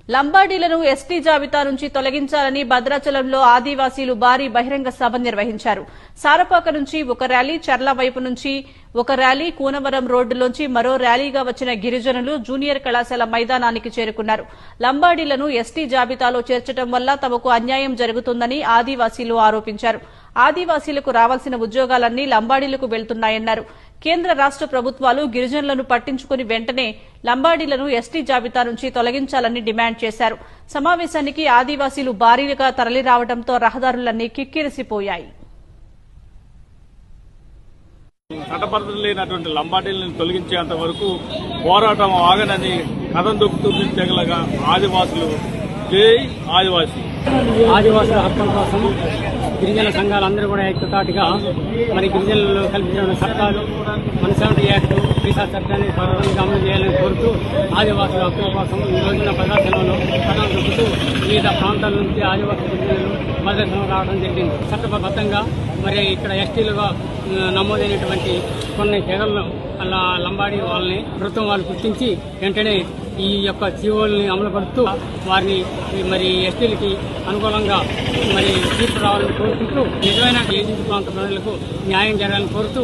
లంబాడీలను ST జాబితా నుంచి తొలగించాలని భద్రాచలంలో ఆదివాసీలు భారీ బహిరంగ సభ నిర్వహించారు. సారపాక నుంచి ఒక ర్యాలీ, చర్ల వైపు నుంచి ఒక ర్యాలీ, కూనవరం రోడ్డులోంచి మరో ర్యాలీగా వచ్చిన గిరిజనులు జూనియర్ కళాశాల మైదానానికి చేరుకున్నారు. లంబాడీలను ఎస్టీ జాబితాలో చేర్చడం వల్ల తమకు అన్యాయం జరుగుతుందని ఆదివాసీలు ఆరోపించారు. ఆదివాసీలకు రావాల్సిన ఉద్యోగాలన్నీ లంబాడీలకు వెళ్తున్నాయన్నారు. కేంద్ర రాష్ట ప్రభుత్వాలు గిరిజనులను పట్టించుకుని వెంటనే లంబాడీలను ఎస్టీ జాబితా నుంచి తొలగించాలని డిమాండ్ చేశారు. సమావేశానికి ఆదివాసీలు భారీగా తరలిరావడంతో రహదారులన్నీ కిక్కిరిసిపోయాయి. చట్టపద్ధతులు లేనటువంటి లంబాడీలను తొలగించేంత వరకు పోరాటం ఆగనని కథం దొక్కుతూగా ఆదివాసులు జై ఆదివాసీ. ఆదివాసుల హక్కుల కోసం గిరిజన సంఘాలందరూ కూడా ఏకతాటిగా మరి గిరిజనులు కల్పించిన చట్టాలు 170 యాక్ట్ వీసా చట్టాన్ని త్వరగా అమలు చేయాలని కోరుతూ ఆదివాసుల హక్కుల కోసం ఈ రోజున ప్రజాసేవలో కథం దొక్కుతూ వివిధ ప్రాంతాల నుంచి ఆదివాసీ గిరిజనులు ప్రదర్శన రావడం జరిగింది. చట్టబద్ధంగా మరి ఇక్కడ ఎస్టీలుగా నమోదైనటువంటి కొన్ని తెగలను అలా లంబాడీ వాళ్ళని ప్రభుత్వం వాళ్ళు గుర్తించి వెంటనే ఈ యొక్క జీవోల్ని అమలుపరుస్తూ వారిని మరి ఎస్టీలకి అనుకూలంగా మరి తీర్పు రావాలని కోరుకుంటూ నిజమైన ఏజెన్సీ ప్రాంత ప్రజలకు న్యాయం జరగాలని కోరుతూ